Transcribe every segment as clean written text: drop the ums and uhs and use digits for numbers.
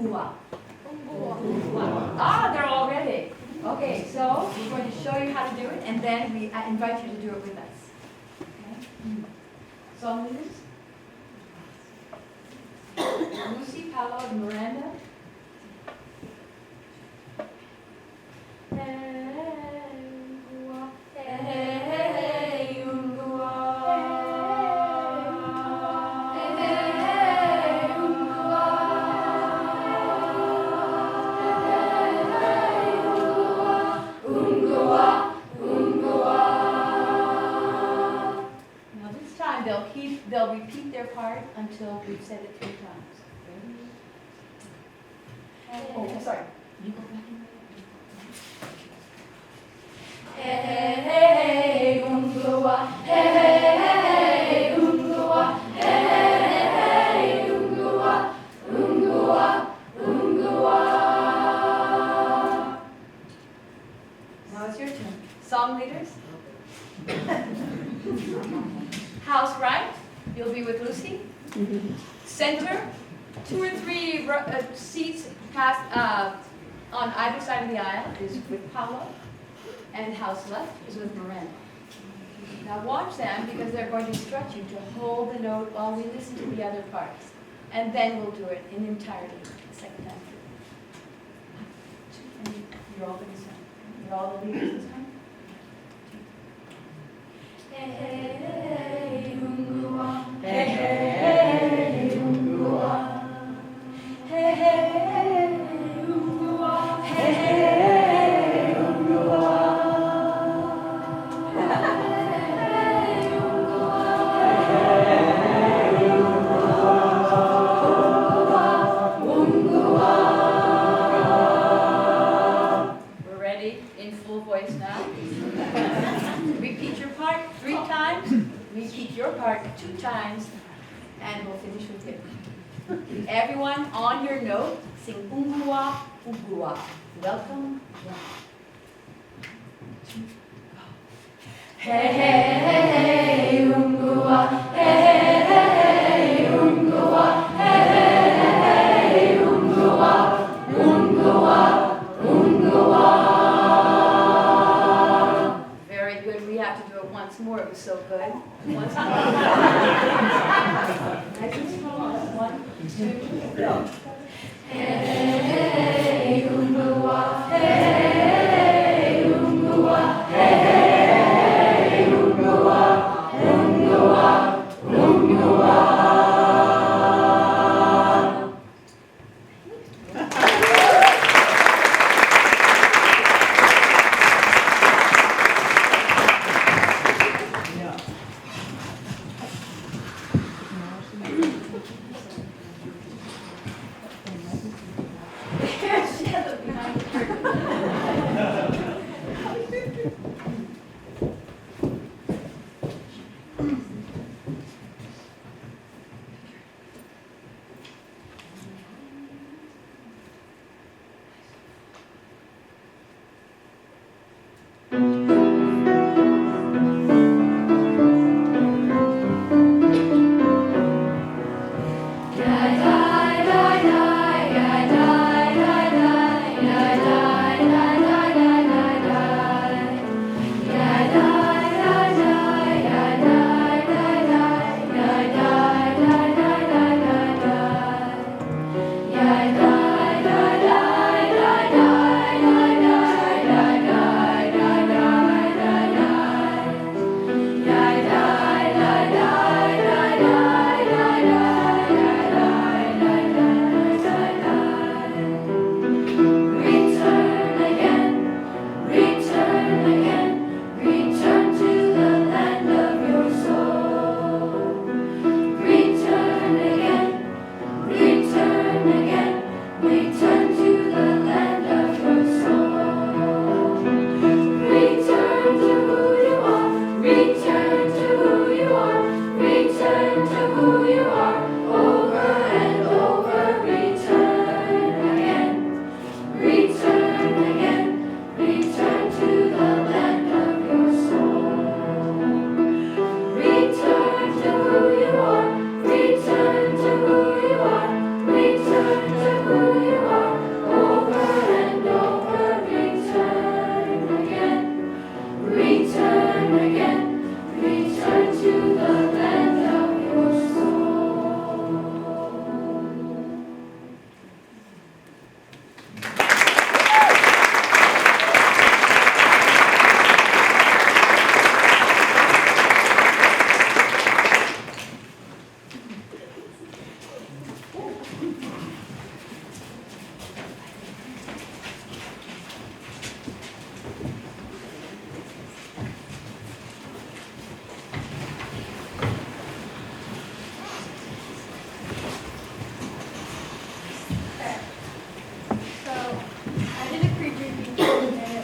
Ungguwa. Ah, they're all ready. Okay, so we're going to show you how to do it, and then I invite you to do it with us. Okay? Song leaders? Lucy, Paolo, and Miranda. They'll repeat their part until we've said it 3 times. Ready? Oh, sorry. You go back in. Hey, hey, Ungguwa. Hey, hey, Ungguwa. Hey, hey, Ungguwa. Ungguwa, Ungguwa. Now it's your turn. Song leaders? House right, you'll be with Lucy. Center, 2 or 3 seats past, on either side of the aisle is with Paolo, and house left is with Miranda. Now watch them because they're going to instruct you to hold the note while we listen to the other parts. And then we'll do it in entirety the second time. And you're all going to sing. You're all the leaders this time. Hey, hey, hey, Ungguwa. Hey, hey, Ungguwa. Hey, hey, Ungguwa. Hey, hey, Ungguwa. Hey, Ungguwa. We're ready in full voice now. Repeat your part 3 times, repeat your part 2 times, and we'll finish with it. Everyone on your note, sing Ungguwa, Ungguwa. Welcome. Hey, hey, hey, Ungguwa. Hey, hey, Ungguwa. Hey, Ungguwa. Ungguwa, Ungguwa. Very good. We have to do it once more. It was so good. Once more. I just follow. 1, 2, go. Hey, Ungguwa. Hey, Ungguwa. Hey, Ungguwa. Ungguwa, Ungguwa.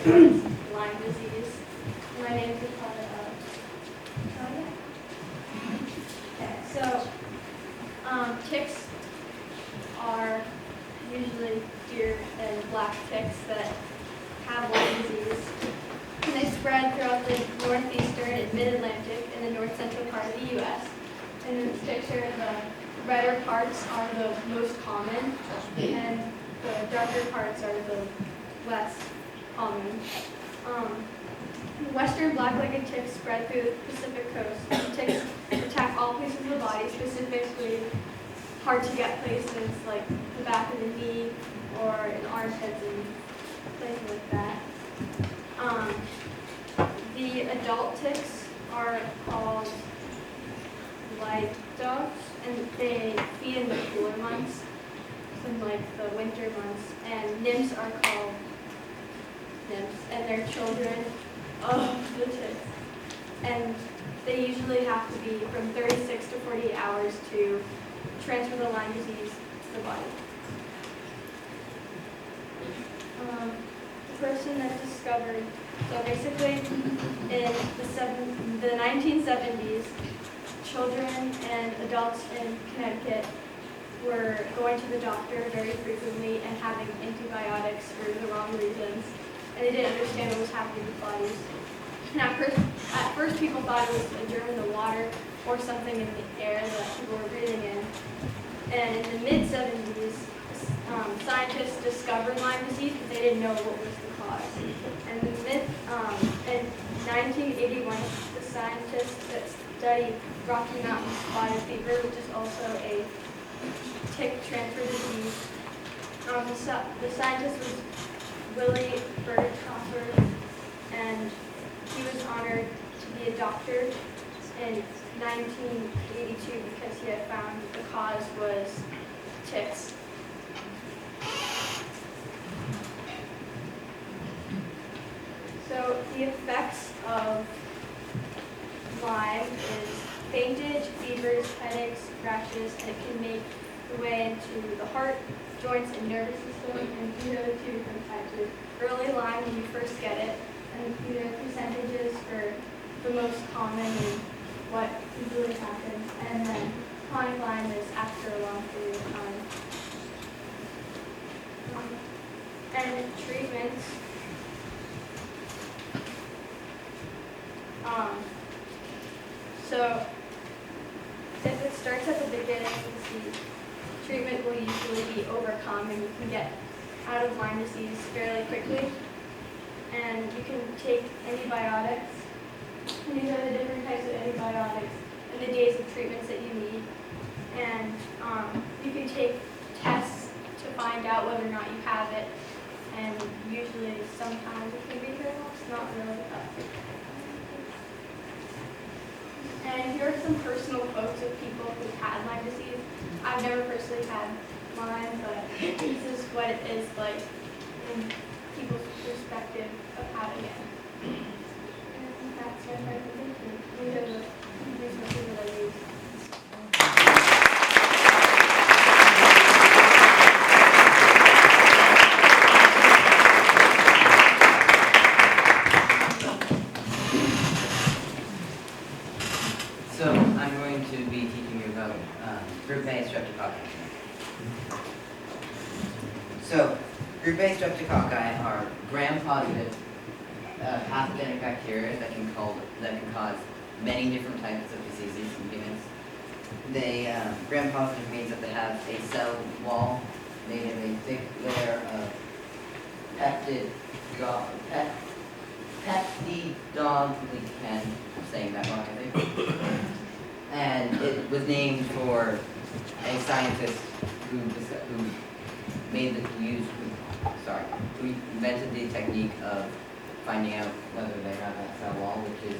Lyme disease. My name is Dakota. Okay, so ticks are usually deer and black ticks that have Lyme disease. And they spread throughout the northeastern and mid-Atlantic and the north-central part of the U.S. And in this picture, the redder parts are the most common, and the darker parts are the less common. Western black-legged ticks spread through the Pacific coast. The ticks attack all places of the body, specifically hard-to-get places like the back of the knee or in armpits and places like that. The adult ticks are called light dogs, and they feed in the cooler months, in like the winter months. And nymphs are called nymphs, and they're children of the ticks. And they usually have to be from 36 to 48 hours to transfer the Lyme disease to the body. The person that discovered, so basically in the 1970s, children and adults in Connecticut were going to the doctor very frequently and having antibiotics for the wrong reasons, and they didn't understand what was happening with bodies. And at first people thought it was a germ in the water or something in the air that people were breathing in. And in the mid-70s, scientists discovered Lyme disease, but they didn't know what was the cause. And in 1981, the scientists that studied Rocky Mountain spotted fever, which is also a tick transfer disease. The scientist was Willie Burghofer, and he was honored to be a doctor in 1982 because he had found the cause was ticks. So the effects of Lyme is faintage, fevers, headaches, rashes, and it can make the way into the heart, joints, and nervous system. And these are the two different types. There's early Lyme when you first get it, and these are percentages for the most common and what usually happens. And then chronic Lyme is after a long period of time. And treatments. So if it starts at the beginning, the treatment will usually be overcome, and you can get out of Lyme disease fairly quickly. And you can take antibiotics. And these are the different types of antibiotics and the days of treatments that you need. And you can take tests to find out whether or not you have it. And usually, sometimes it can be fatal. It's not really up. And here are some personal quotes of people who've had Lyme disease. I've never personally had Lyme, but this is what it is like in people's perspective of having it. And that's my presentation. These are the resources that I use. So I'm going to be teaching you about group A streptococci. So group A streptococci are gram-positive pathogenic bacteria that can cause many different types of diseases in humans. They gram-positive means that they have a cell wall made of a thick layer of peptidoglycan. I'm saying that wrong, I think. And it was named for a scientist who invented the technique of finding out whether they have that cell wall, which is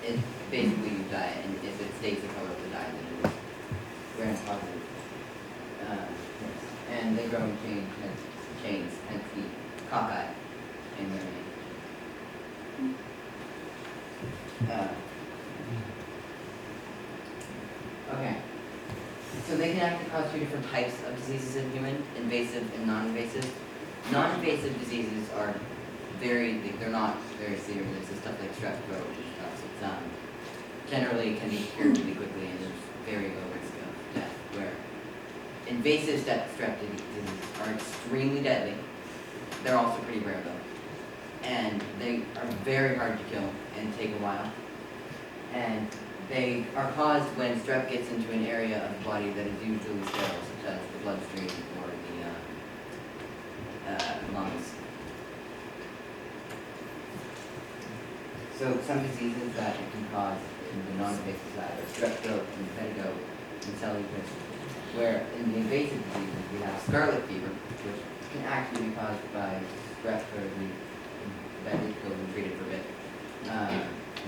it's basically your diet, and if it stays the color of the diet, then it is gram-positive. And they grow in chains, hence the cocci in their name. Okay. So they can actually cause two different types of diseases in human, invasive and non-invasive. Non-invasive diseases are they're not very serious. It's stuff like strep throat and stuff. It's generally can be cured really quickly, and there's very low risk of death. Where invasive strep diseases are extremely deadly. They're also pretty rare though, and they are very hard to kill and take a while. And they are caused when strep gets into an area of the body that is usually sterile, such as the bloodstream or the lungs. So some diseases that it can cause in the non-invasive side are strep throat, impetigo, and cellulitis. Where in the invasive diseases we have scarlet fever, which can actually be caused by strep or that is been treated for a bit.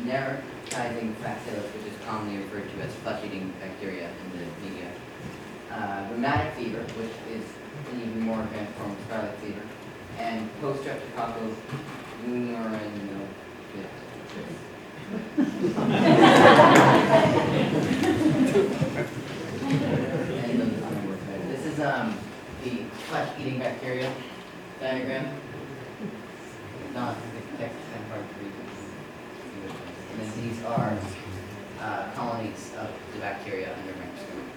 Nervizing bacillus, which is commonly referred to as flesh-eating bacteria in the media. Rheumatic fever, which is an even more advanced form of scarlet fever. And post-streptococcal pneumonitis. This is the flesh-eating bacteria diagram. Not the text and hard to read. And then these are colonies of the bacteria under microscope.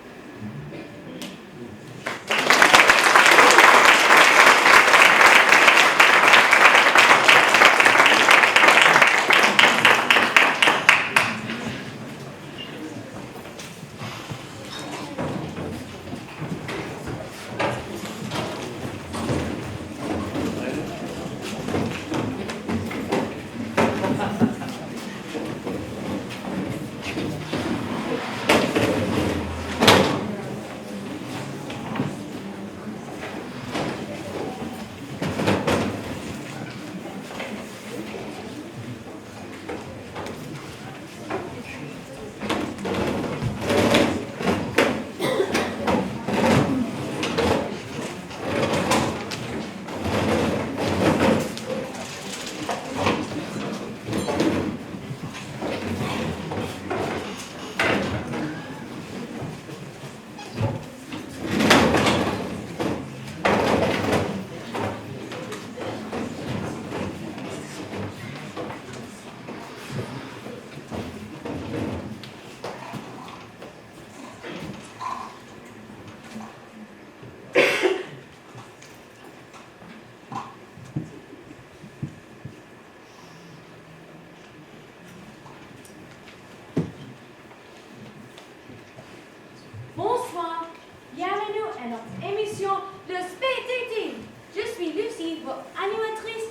Bonsoir, bienvenue à notre émission Le Speed. Je suis Lucie, votre animatrice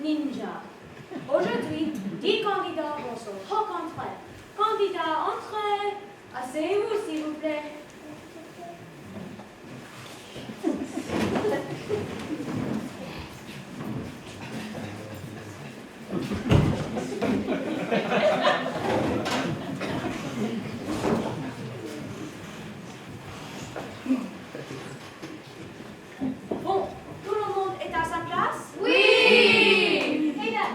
ninja. Aujourd'hui, 10 candidats vont se rencontrer. Candidats, entrez. Asseyez-vous, s'il vous plaît. Bon, tout le monde est à sa place? Oui! Hayden,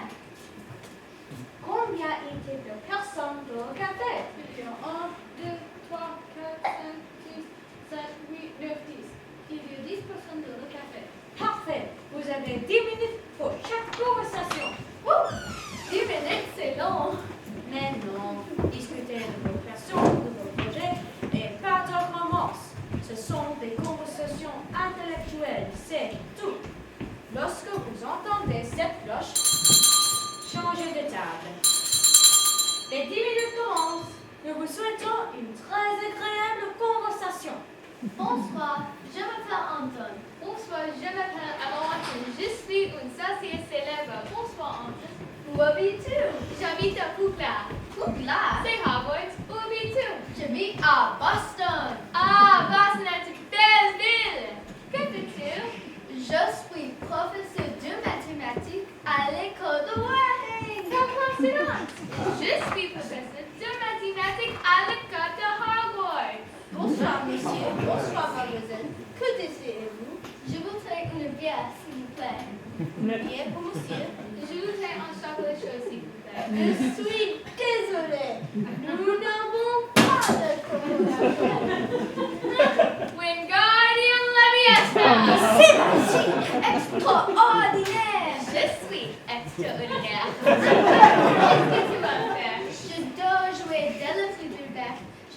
combien y a-t-il de personnes dans le café? 1, 2, 3, 4, 5, 6, 7, 8, 9, 10. Il y a 10 personnes dans le café. Parfait. Vous avez 10 minutes pour chaque conversation. 10 minutes, c'est long. Mais non, discuter de vos passions, de vos projets et pas de romance. Ce sont des conversations intellectuelles, c'est tout. Lorsque vous entendez cette cloche, changez de table. Les 10 minutes commencent. Nous vous souhaitons une très agréable conversation. Bonsoir, je m'appelle Anton. Bonsoir, je m'appelle Alonso. Je suis une sorcière célèbre. Bonsoir, Anton. Où habites-tu? J'habite à Poudlard. Poudlard? C'est Harvard. Où habites-tu? J'habite à Boston. Ah, Boston est une belle ville. Que fais-tu? Je suis professeur de mathématiques à l'école de Waring. Quelle coïncidence! Je suis professeur de mathématiques à l'école de Harvard. Bonsoir, monsieur. Bonsoir, mademoiselle. Que désirez-vous? Je voudrais une bière, s'il vous plaît. Une bière pour monsieur. Je voudrais un chocolat chaud, s'il vous plaît. Je suis désolée. Nous n'avons pas de chocolat. Wingardium Leviosa! C'est extraordinaire. Je suis extraordinaire.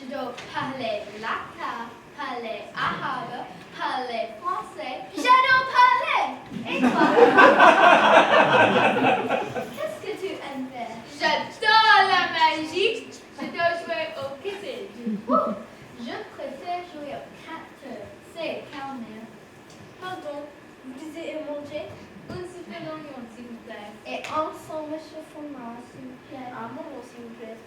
Je dois parler latin, parler arabe, parler français. J'adore parler. Et toi? Qu'est-ce que tu aimes faire? J'adore la magie. Je dois jouer au quidditch. Je préfère jouer aux cartes. C'est calme. Pardon, vous disiez manger? Un souper d'oignon, s'il vous plaît. Et un sandwich au fromage, s'il vous plaît. Un moment, s'il vous plaît.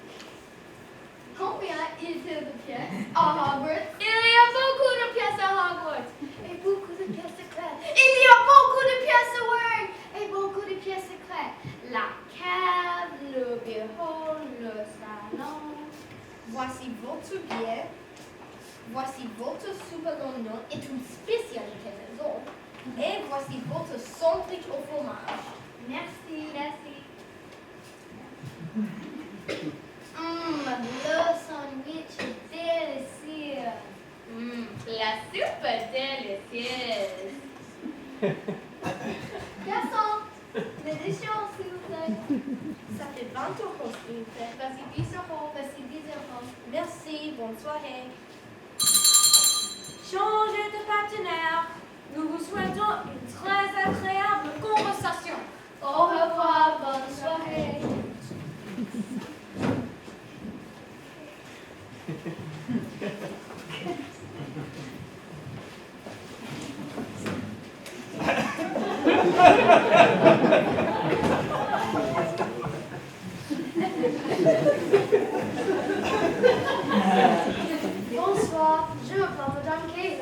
Combien il y a de pièces à Hogwarts? Il y a beaucoup de pièces à Hogwarts. Et beaucoup de pièces secrètes. Il y a beaucoup de pièces à Word. Et beaucoup de pièces secrètes. La cave, le bureau, le salon. Voici votre billet. Voici votre soupe à l'oignon et une spécialité maison. Et voici votre sandwich au fromage. Merci. Merci. Le sandwich est délicieux. La soupe est délicieuse. Garçon, l'addition, s'il vous plaît. Ça fait 20 euros, s'il vous plaît. Vas-y, 10 euros. Vas-y, 10 euros. Merci, bonne soirée. Changez de partenaire. Nous vous souhaitons une très agréable conversation. Au revoir, bonne soirée. Bonsoir, je m'appelle Madame Cahill.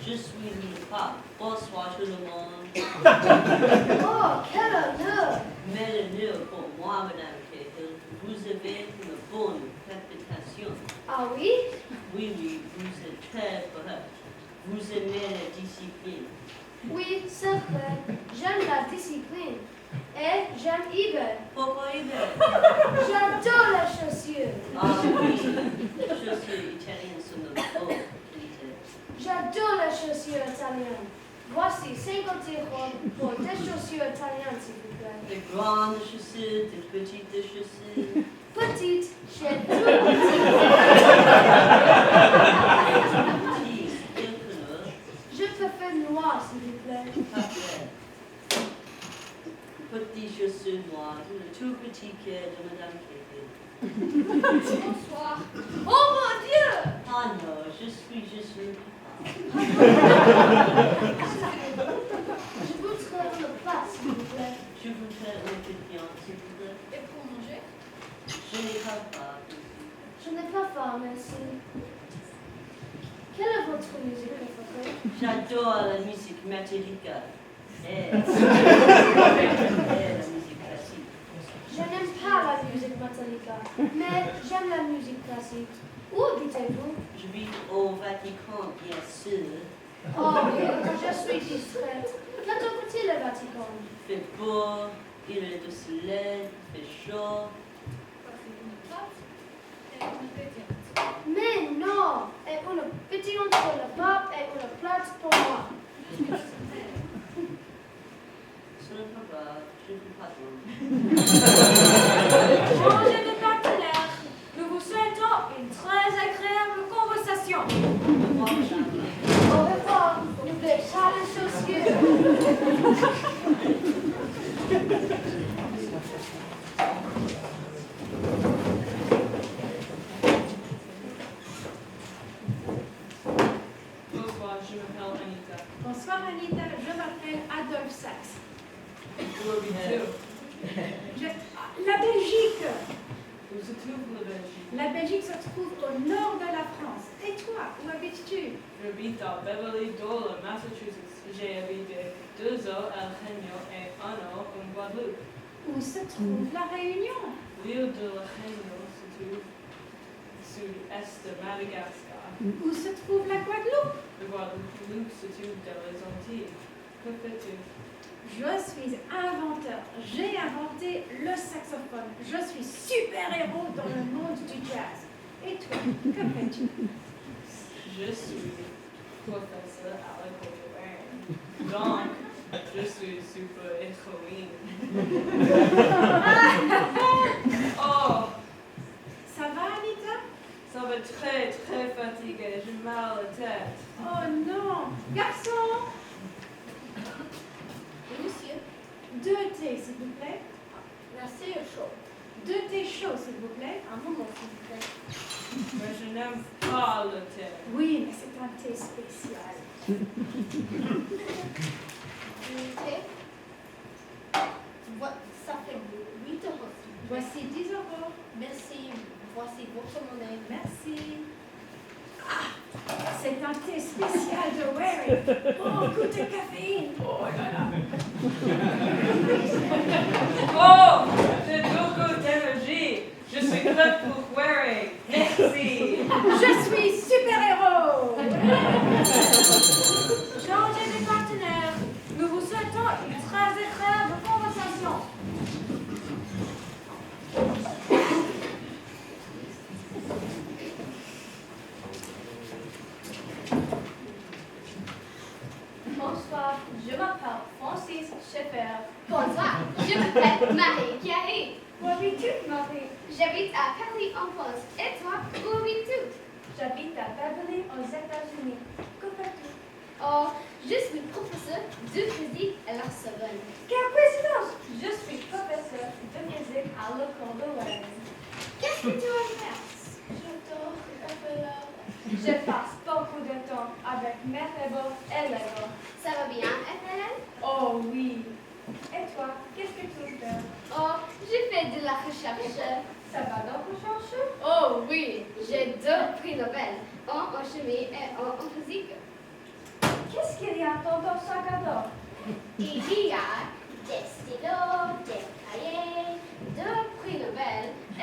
Je suis le pape. Bonsoir tout le monde. Oh, quel honneur! Mais le pour moi, Madame Cahill, vous avez une bonne réputation. Ah oui? Oui, vous êtes très correct. Vous aimez la discipline. Oui, c'est vrai. J'aime la discipline. Et j'aime eBay. Pourquoi Hubert? J'adore les chaussures. Ah oui, je suis italien sur le haut. J'adore les chaussures italiennes. Voici 50 euros pour des chaussures italiennes, s'il vous plaît. Des grandes chaussures, des petites chaussures. Petite, j'ai tout petit. Petites, quelle couleur? Je préfère noir, s'il vous plaît. Parfait. Petites chaussures noires, le tout petit cœur de Madame Cahill. Bonsoir. Oh mon Dieu! Ah non, je suis juste le papa. Je voudrais le plat, s'il vous plaît. Je voudrais un peu de viande, s'il vous plaît. Et pour manger? Je n'ai pas faim. Je n'ai pas faim, merci. Quelle est votre musique préférée? J'adore la musique Metallica et la musique classique. Je n'aime pas la musique Metallica, mais j'aime la musique classique. Où habitez-vous? Je vis au Vatican, bien sûr. Oh oui, je suis distraite. Qu'attend-il le Vatican? Il fait beau, il y a du soleil, il fait chaud. Voici une pâte et une pétillante. Mais non! Et une pétillante pour le pape et une plate pour moi. Ce n'est pas grave, je vous pardonne. Changez de partenaire. Nous vous souhaitons une très agréable conversation. Au revoir, madame. Au revoir, n'oubliez pas les chaussures. Bonsoir, je m'appelle Anita. Bonsoir Anita, je m'appelle Adolphe Sax. Où habites-vous? La Belgique. Où se trouve la Belgique? La Belgique se trouve au nord de la France. Et toi, où habites-tu? J'habite à Beverly Dole, Massachusetts. J'ai habité 2 ans à La Réunion et 1 an en Guadeloupe. Où se trouve la Réunion? L'île de La Réunion se trouve sud-est de Madagascar. Où se trouve la Guadeloupe? Le Guadeloupe se trouve dans les Antilles. Que fais-tu? Je suis inventeur. J'ai inventé le saxophone. Je suis super-héros dans le monde du jazz. Et toi, que fais-tu? Je suis professeur à l'école de Rennes. Donc, Je suis super-héroïne. Oh, Ça va, Anita? ça va très très fatigué, j'ai mal à la tête. Oh non! Garçon! Monsieur, 2 thés, s'il vous plaît. merci au chaud. 2 thés chauds, s'il vous plaît. Un moment, s'il vous plaît. Mais je n'aime pas le thé. Oui, mais c'est un thé spécial. Ok. Ça fait 8 euros. Voici 10 €. Merci. Voici votre monnaie. Merci. Ah, c'est un thé spécial de Waring. Oh, goût de caféine. Oh là là. Oh, j'ai beaucoup d'énergie. Je suis prête pour Waring. Merci. Je suis super-héros. Changez de partenaire. Nous vous souhaitons une très agréable conversation. Bonsoir, je m'appelle Francis Schaeffer. Bonsoir, je m'appelle Marie Carré. Où habites-tu, Marie? J'habite à Paris en France. Et toi, où habites-tu? J'habite à Beverly, aux États-Unis. Que fais-tu? Oh, je suis professeur de physique à la Sorbonne. Quelle coïncidence! Je suis professeur de physique à l'école de Waring. Qu'est-ce que tu vas faire? J'adore Je passe beaucoup de temps avec mes élèves. Ça va bien, FLL? Oh oui. Et toi, qu'est-ce que tu fais? Oh, je fais de la recherche. Ça va dans vos recherche? Oh oui, j'ai 2 prix Nobel, un en chimie et un en physique. Qu'est-ce qu'il y a dans ton sac à dos? Il y a des stylos, des cahiers, 2 prix Nobel et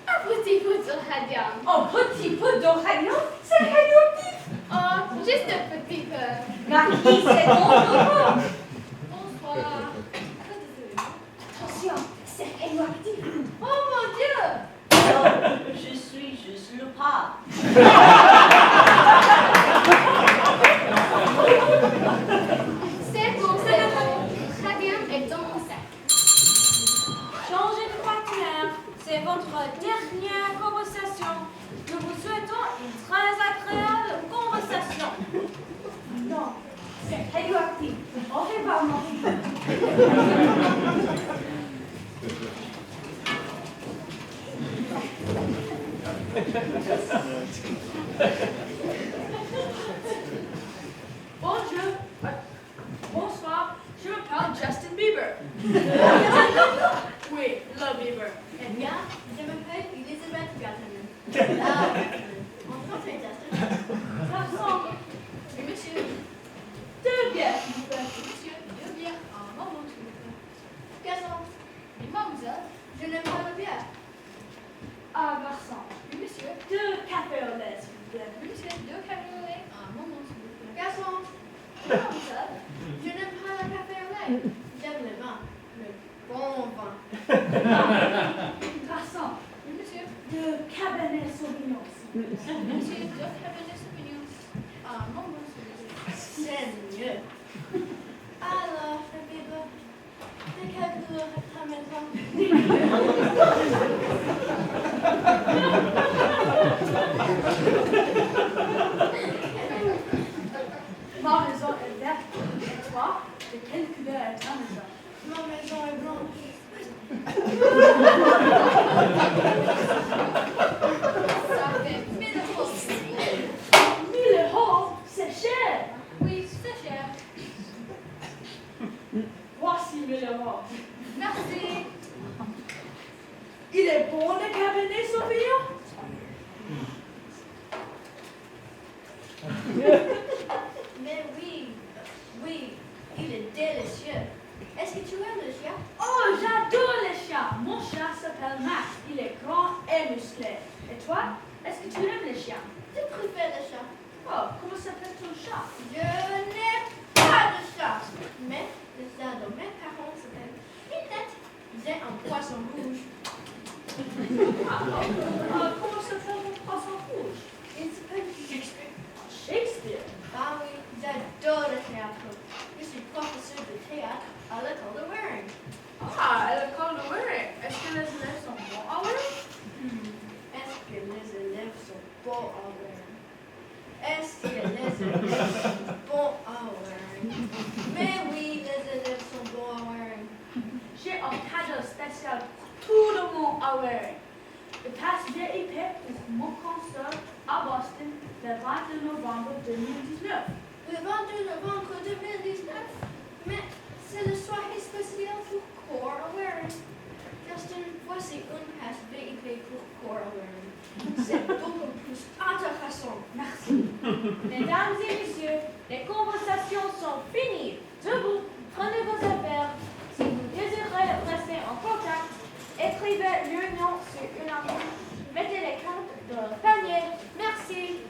un petit bout de radium. Un petit peu de radium? C'est radioactif! Oh, juste un petit peu. Marie, c'est dangereux! Bonsoir. Attention, c'est radioactif! Oh mon Dieu! Oh, je suis juste le pas. C'est bon, c'est bon. Radium est dans mon sac. Changez de partenaire. C'est votre dernière conversation. Nous vous souhaitons une très agréable conversation. Non, c'est radioactif. Au revoir, Marie. Bonjour. Bonsoir, je m'appelle Justin Bieber. Oui, le Bieber. Eh bien, je m'appelle Elizabeth Gutterman. Enchanté, Justin. Garçon. Oui, monsieur. 2 bières, s'il vous plaît. Monsieur, 2 bières en moment, s'il vous plaît. Garçon, mademoiselle, je n'aime pas la bière. Ah, garçon. Oui, monsieur. 2 cafés au lait, s'il vous plaît. Oui, monsieur, 2 cabriolet en moment, s'il vous plaît. Garçon, mademoiselle, je n'aime pas le café au lait. J'aime le vin, le bon vin. Garçon, Oui, monsieur. 2 Cabernet Sauvignon, s'il vous plaît. Oui, monsieur, 2 cabernets sauvignons en moment, s'il vous plaît. C'est mieux. Alors, le bébé, de quelle couleur est ta maison? Ma maison est verte. Et toi, de quelle couleur est ta maison? Ma maison est blanche. Ça fait 1000 euros. 1000 €, c'est cher. Oui, c'est cher. Voici 1000 €. Merci. Il est bon le Cabernet Sauvignon? Mais oui, oui, il est délicieux. Est-ce que tu aimes le chien? Oh, j'adore les chats. Mon chat s'appelle Max. Il est grand et musclé. Et toi, est-ce que tu aimes les chiens? Je préfère le chat. Oh, comment s'appelle ton chat? Je n'ai pas de chat. Mais le chat de mes parents s'appelle Minette. J'ai un poisson rouge. Comment s'appelle ton poisson rouge? Il s'appelle Shakespeare. Shakespeare. Ah oui, J'adore le théâtre. Je suis professeur de théâtre à l'école de Waring. Ah, à l'école de Waring. Est-ce que les élèves sont bons à Waring? Est-ce que les élèves sont bons à Waring? Est-ce que les élèves sont bons à Waring? Mais oui, les élèves sont bons à Waring. J'ai un cadeau spécial pour tout le monde à Waring. Le pass VIP pour mon concert à Boston le 22 novembre 2019. Le 22 novembre 2019? Mais c'est le soirée spéciale pour corps à Waring. Justin, voici une passe VIP pour corps à Waring. C'est beaucoup plus intéressant. Merci. Mesdames et messieurs, les conversations sont finies. Debout, prenez vos affaires. Si vous désirez rester en contact, écrivez le nom sur une enveloppe. Mettez les cartes dans le panier. Merci.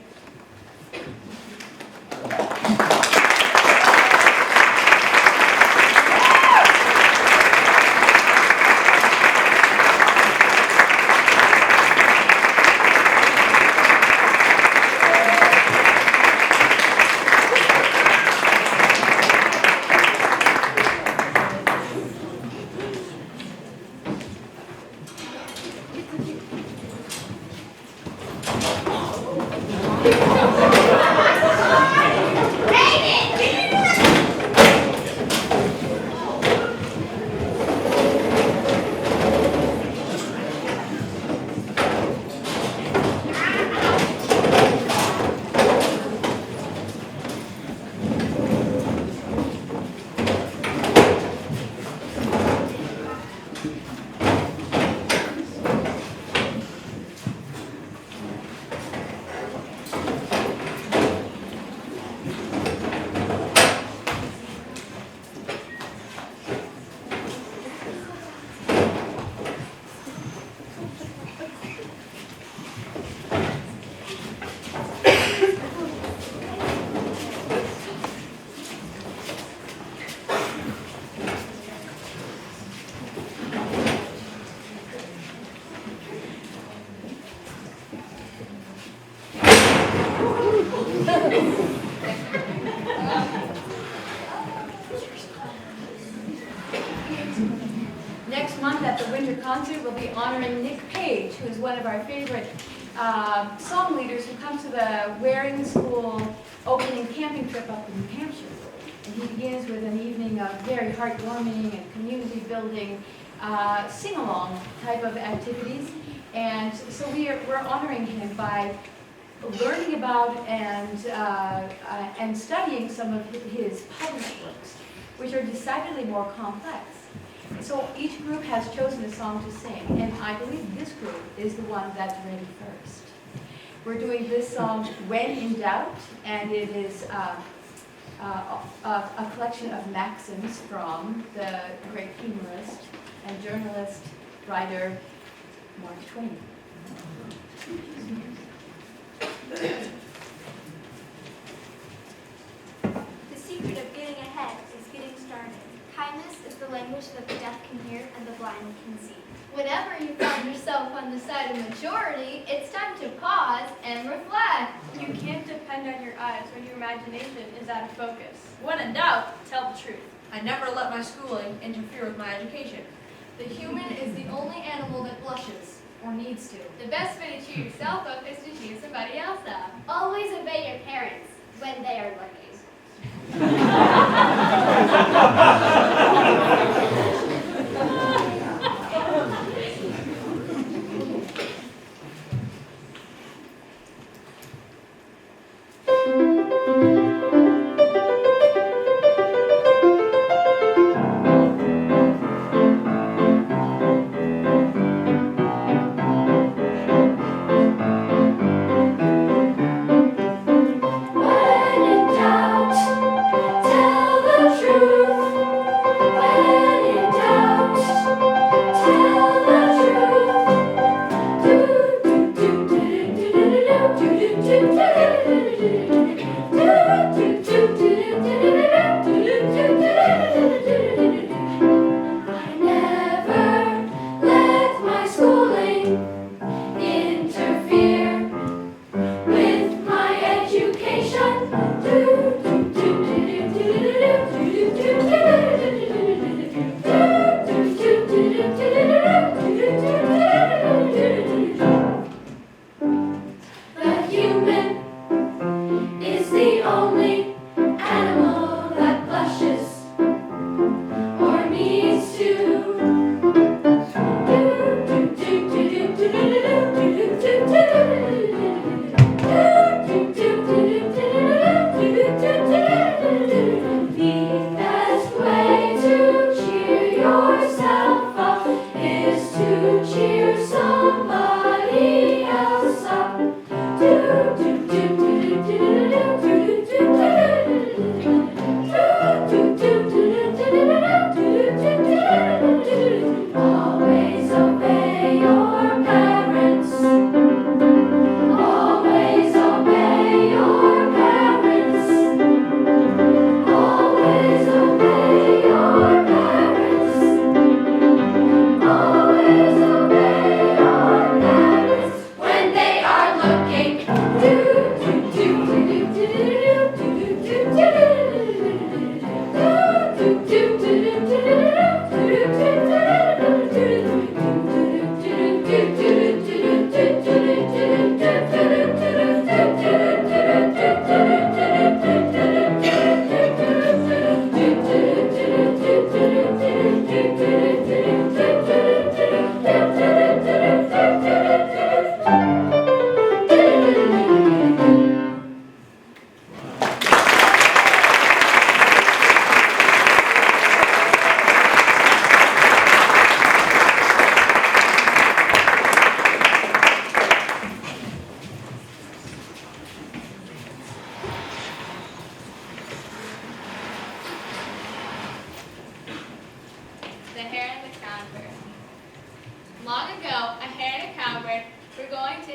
Next month at the winter concert, we'll be honoring Nick Page, who is one of our favorite song leaders who come to the Waring School opening camping trip up in New Hampshire. And he begins with an evening of very heartwarming and community building, sing-along type of activities. And so we're honoring him by learning about and studying some of his published works, which are decidedly more complex. So each group has chosen a song to sing, and I believe this group is the one that's ready first. We're doing this song, When in Doubt, and it is a collection of maxims from the great humorist and journalist, writer, Mark Twain. The secret of getting ahead is getting started. Kindness is the language that the deaf can hear and the blind can see. Whenever you find yourself on the side of majority, it's time to pause and reflect. You can't depend on your eyes when your imagination is out of focus. When in doubt, tell the truth. I never let my schooling interfere with my education. The human is the only animal that blushes, or needs to. The best way to cheer yourself up is to cheer somebody else up. Always obey your parents when they are looking. When in doubt, tell the truth.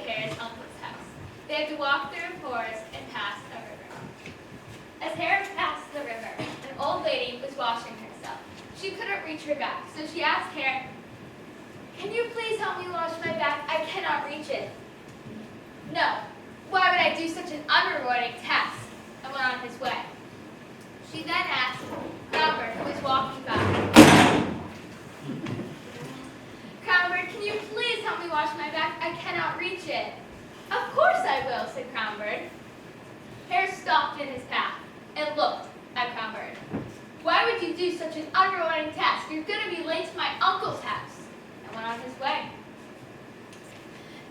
Hare's uncle's house. They had to walk through a forest and pass a river. As Hare passed the river, an old lady was washing herself. She couldn't reach her back, so she asked Hare, "Can you please help me wash my back? I cannot reach it." "No. Why would I do such an unrewarding task?" and went on his way. She then asked Crownbird, who was walking by, "Crownbird, can you please help me wash my back? I cannot reach it." "Of course I will," said Crownbird. Hare stopped in his path and looked at Crownbird. "Why would you do such an unrewarding task? You're going to be late to my uncle's house," and went on his way.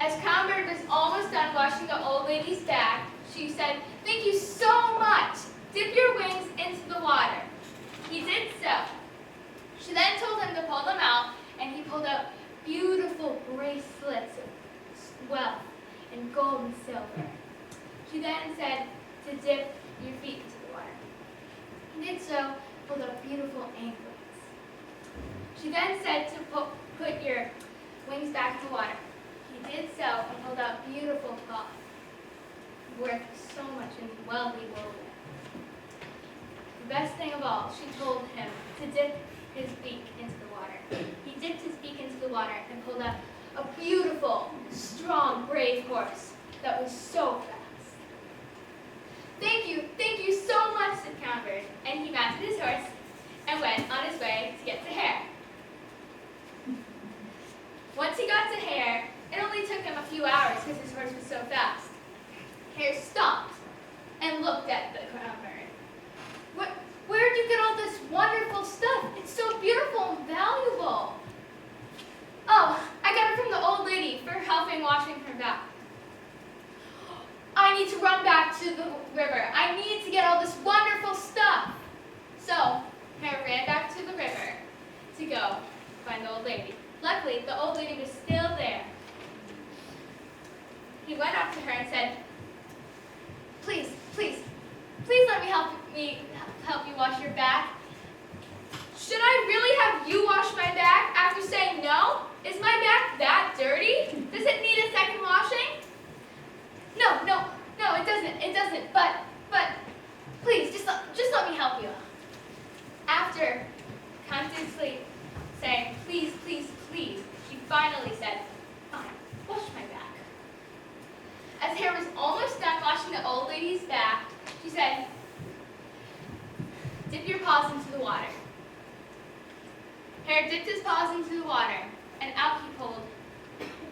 As Crownbird was almost done washing the old lady's back, she said, "Thank you so much. Dip your wings into the water." He did so. She then told him to pull them out, and he pulled out beautiful bracelets of wealth and gold and silver. She then said to dip your feet into the water. He did so, pulled out beautiful anklets. She then said to put your wings back in the water. He did so and pulled out beautiful cloth, worth so much and well he wove it. The best thing of all, she told him to dip his beak into the water. He dipped his beak into the water and pulled out a beautiful, strong, brave horse that was so fast. Thank you so much," said Crownbird, and he mounted his horse and went on his way to get to Hare. Once he got to Hare, it only took him a few hours because his horse was so fast. Hare stopped and looked at the Crownbird. Where'd you get all this wonderful stuff? It's so beautiful and valuable." "Oh, I got it from the old lady for helping washing her back." "I need to run back to the river. I need to get all this wonderful stuff." So Hare ran back to the river to go find the old lady. Luckily, the old lady was still there. He went up to her and said, Please let me help you wash your back." "Should I really have you wash my back after saying no? Is my back that dirty? Does it need a second washing?" No, it doesn't, but please, just let me help you." After constantly saying, please, she finally said, "Fine, wash my back." As Hare was almost done washing the old lady's back, she said, "Dip your paws into the water." Hare dipped his paws into the water, and out he pulled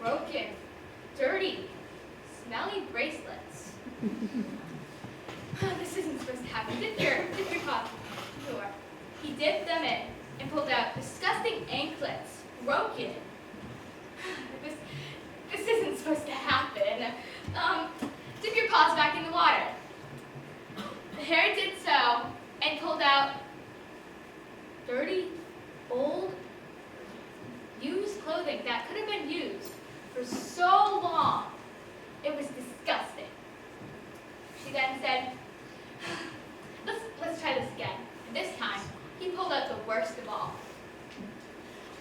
broken, dirty, smelly bracelets. This isn't supposed to happen. Dip your paws into the water. He dipped them in and pulled out disgusting anklets, broken. This isn't supposed to happen. Dip your paws back in the water. The Hare did so and pulled out dirty, old, used clothing that could have been used for so long. It was disgusting. She then said, let's try this again. And this time, he pulled out the worst of all.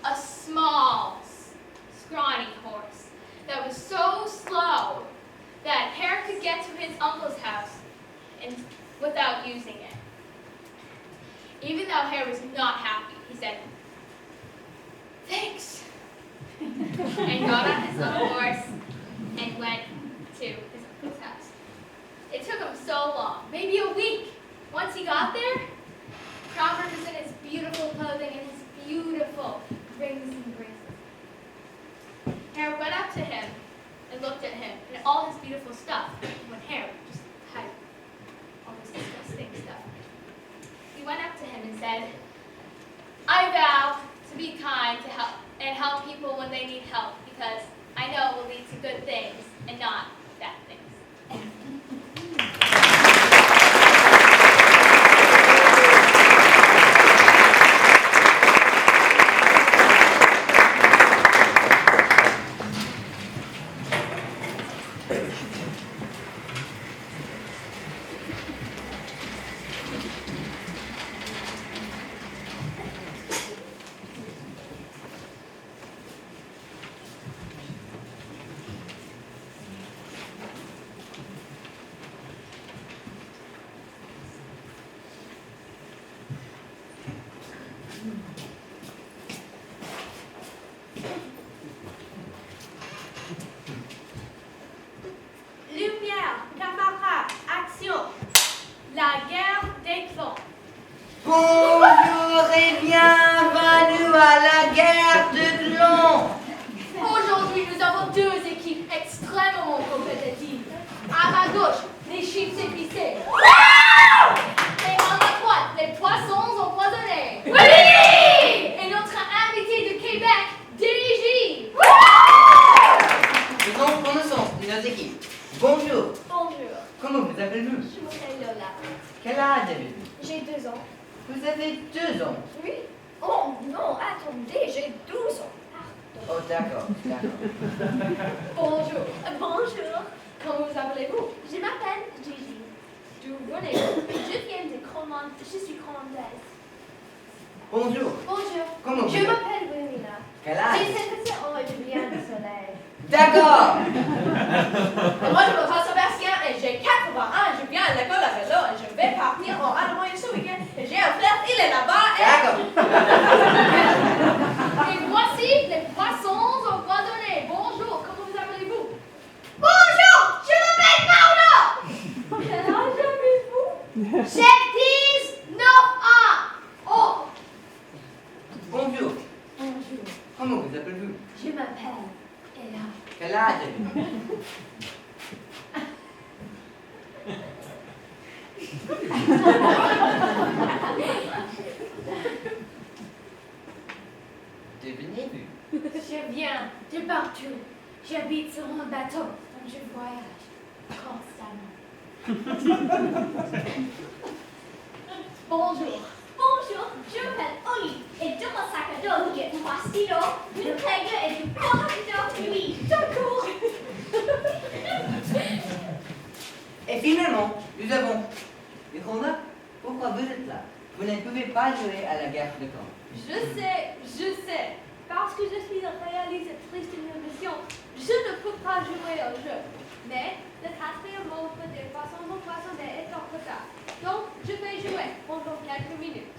A small, scrawny horse that was so slow that Hare could get to his uncle's house without using it. Even though Hare was not happy, he said, "Thanks," and got on his little horse and went to his uncle's house. It took him so long, maybe a week. Once he got there, Crownbird was in his beautiful clothing and his beautiful rings and bracelets. Hare went up to him and looked at him and all his beautiful stuff, when Hare just had all this disgusting stuff. He went up to him and said, "I vow to be kind to help and help people when they need help, because I know it will lead to good things and not bad things." présenter nos équipes. Bonjour, Bonjour, comment vous appelez-vous? je m'appelle Lola. Quel âge avez-vous? J'ai 2 ans. Vous avez 2 ans. Oui? Oh non, attendez, j'ai 12 ans. Oh, d'accord, d'accord. Bonjour, Bonjour. comment vous appelez-vous? Je m'appelle Gigi. D'où venez-vous? Je viens de Commande. Je suis commandaise. Bonjour, Bonjour, comment vous je appelez? m'appelle Wilmina. Quel J'ai âge? 7 ans et je viens du soleil. D'accord. Moi, je m'appelle Sébastien et j'ai 4 ans. Je viens à l'école à vélo et je vais partir en Allemagne ce week-end. Et j'ai un frère, il est là-bas. D'accord. Et voici les poissons au poisonné. Bonjour, comment vous appelez-vous? Bonjour, je m'appelle Paolo. Quel âge avez-vous? J'ai 19 ans. Oh, Bonjour, bonjour, comment vous appelez-vous? je m'appelle Ella. Quel âge avez-vous? Devenez-vous? Je viens de partout. J'habite sur un bateau, donc je voyage constamment. Bonjour. Bonjour, je m'appelle Oli et dans mon sac à dos, il y a 3 stylos, une règle et du porte-d'eau. Oui, d'accord. Et finalement, nous avons... Irona, pourquoi vous êtes là? Vous ne pouvez pas jouer à la guerre de camp. Je sais. Parce que je suis réalisatrice d'une émission, je ne peux pas jouer au jeu. Mais le quatrième mot des poissons empoisonnés est en retard. Donc, je vais jouer pendant quelques minutes.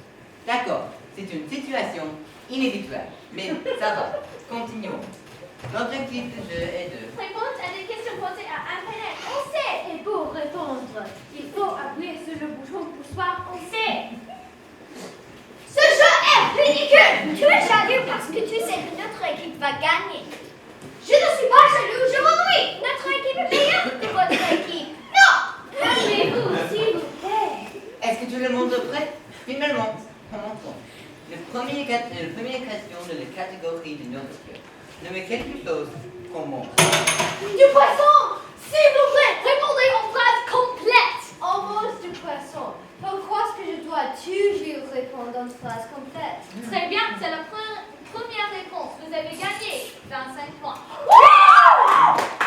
D'accord, c'est une situation inhabituelle, mais ça va, continuons. L'objectif du jeu est de... Répondre à des questions posées à Internet, on sait. Et pour répondre, il faut appuyer sur le bouton poussoir. On sait. Ce jeu est ridicule. Tu es jaloux parce que tu sais que notre équipe va gagner. Je ne suis pas jaloux, je m'ennuie. Notre équipe est meilleure que votre équipe. Non. Calmez-vous, s'il vous plaît. Est-ce que tout le monde est prêt? Finalement, commençons. La première question de la catégorie de notre jeu. Nommez quelque chose comme... Du poisson. S'il vous plaît, répondez en phrase complète. En mange du poisson. Pourquoi est-ce que je dois toujours répondre en phrase complète? Très bien, c'est la première réponse. Vous avez gagné 25 points.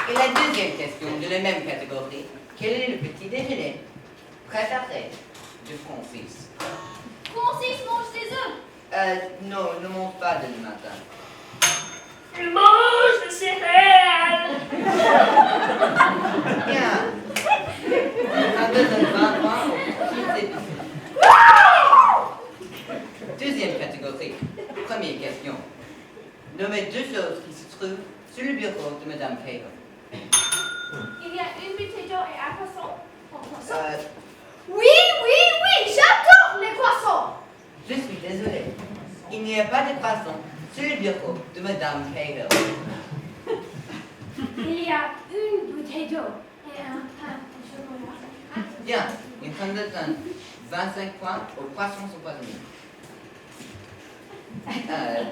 Et la deuxième question de la même catégorie. Quel est le petit déjeuner préféré de Francis? Francis mange des œufs. Non, ne mange pas de le matin. Il mange des céréales. Bien. Un deuxième 20 points au petit déjeuner. Deuxième catégorie. Première question. Nommez 2 choses qui se trouvent sur le bureau de Madame Cahill. Il y a une bouteille d'eau et un poisson. Oui, j'adore les poissons. Je suis désolé. Il n'y a pas de poisson sur le bureau de Madame Cahill. Il y a une bouteille d'eau et un pain au chocolat. Bien, il donne 25 points aux poissons empoisonnés.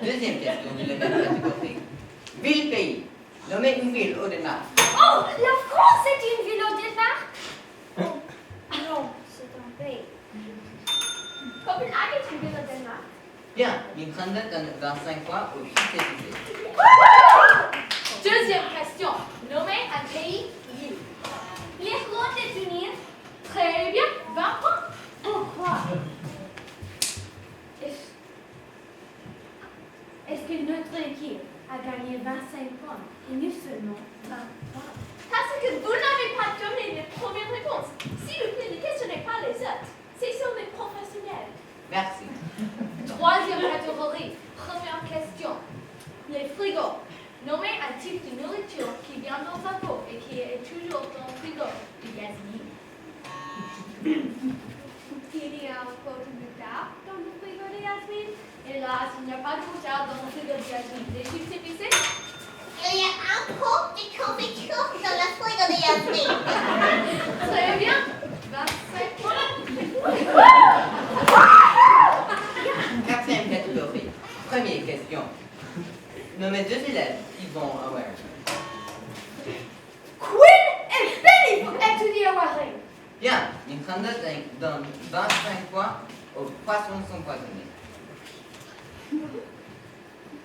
Deuxième question de la même catégorie. Ville-pays. Nommez une ville au Danemark. Oh, la France est une ville au départ. Oh, non, c'est un pays. Copenhague est une ville au Danemark. Bien, il donne 25 points aux petit Deuxième question. Nommez un pays. L'Irlande est une île. Très bien, 20 points. Pourquoi? Est-ce que notre équipe a gagné 25 points et nous seulement 20 points? Parce que vous n'avez pas donné les premières réponses. S'il vous plaît, ne questionnez pas les autres. Ce sont des professionnels. Merci. Troisième catégorie. Première question. Les frigos. Nommez un type de nourriture qui vient dans un pot et qui donne 25 points aux poissons sont poisonnés.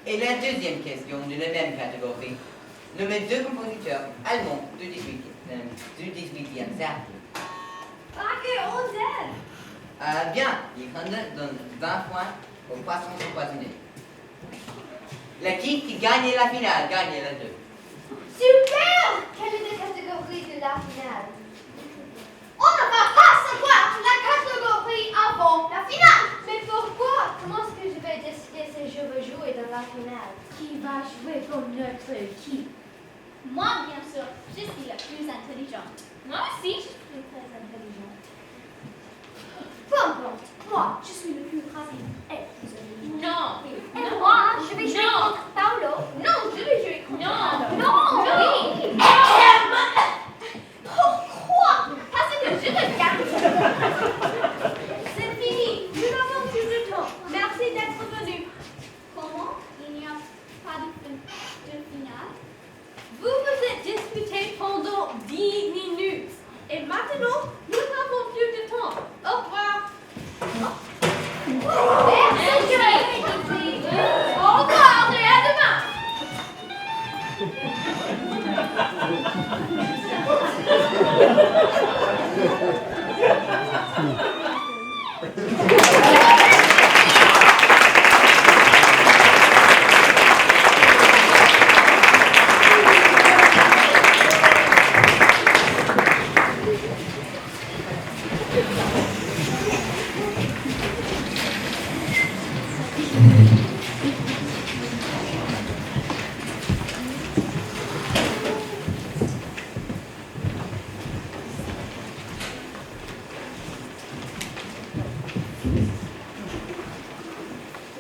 Et la deuxième question de la même catégorie. Nommez deux compositeurs allemands du 18e siècle. Bien, Yikanda donne 20 points aux poissons sont poisonnés. L'équipe qui gagne la finale gagne la 2. Super! Quelle est la catégorie de la finale? On ne va pas savoir la catégorie avant la finale! Mais pourquoi? Comment est-ce que je vais décider si je veux jouer dans la finale? Qui va jouer pour notre équipe? Moi, bien sûr, je suis la plus intelligente. Moi aussi. Je suis très intelligente. Peu importe, moi, je suis le plus rapide et plus intelligent. Non. Et moi, je vais jouer Non. contre Paolo. Non, je vais jouer contre Non. Paolo. Non. Oui. Pourquoi? Parce que je le gagne. C'est fini. Nous n'avons plus de temps. Merci d'être venu. Comment? Il n'y a pas de finale? Vous vous êtes disputé pendant 10 minutes. Et maintenant, nous n'avons plus de temps. Au revoir. Merci, je vais Au revoir et à demain.